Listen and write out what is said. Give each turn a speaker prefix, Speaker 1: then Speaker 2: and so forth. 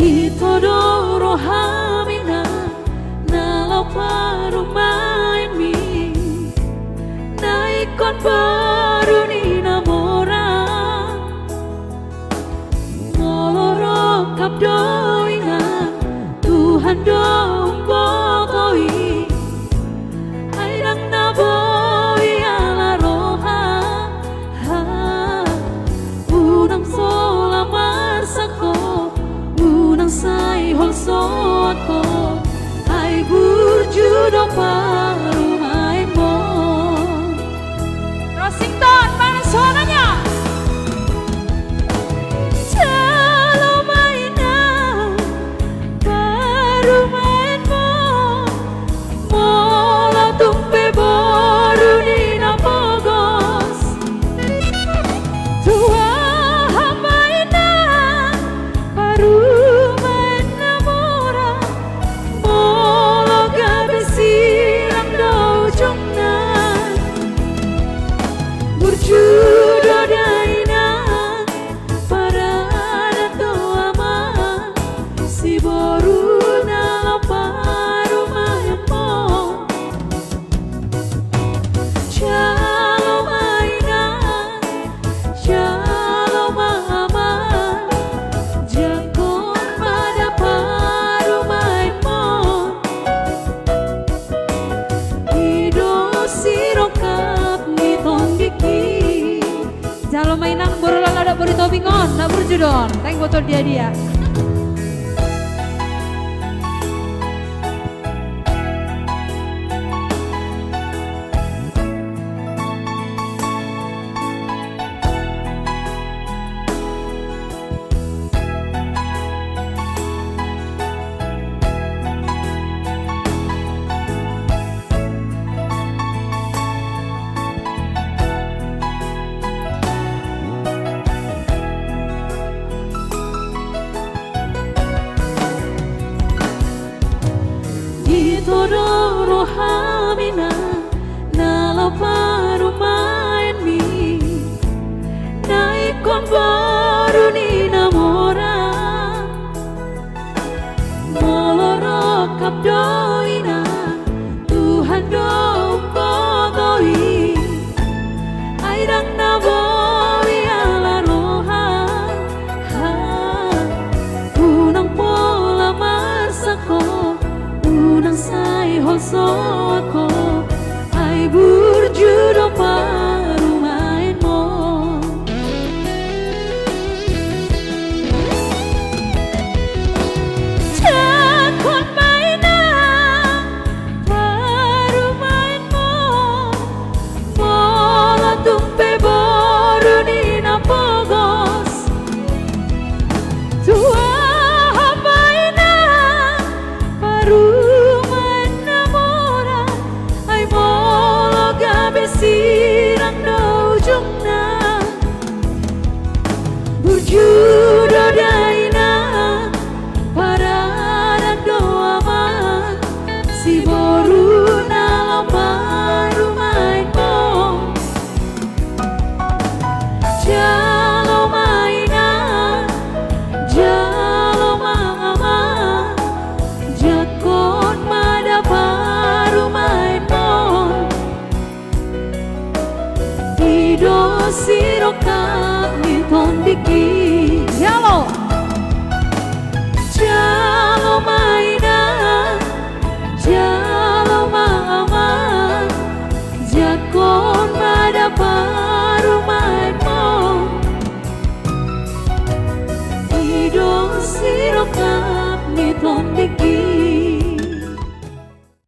Speaker 1: Ditodoro hamina nalau parumain mi naikon baru ni namora ngolorok kapdoina Tuhan dong botoi airang naboi ala roha unang sola marsako sai hol soko ai bujudo paru mai mo Rosington mana suaranya Jalo maina paru main mo mola tumpe boru ni na pogos tua hamaina paru Jalo mainang borulang ada bori tobingon, nak berjudon, teng botol dia. Ditodoro hamina nalau parumain mi naikon baru ni namora molorok kapdoina Tuhan dong botoi airang naboi ala roha unang pola marsako unang sai hol soko ai bu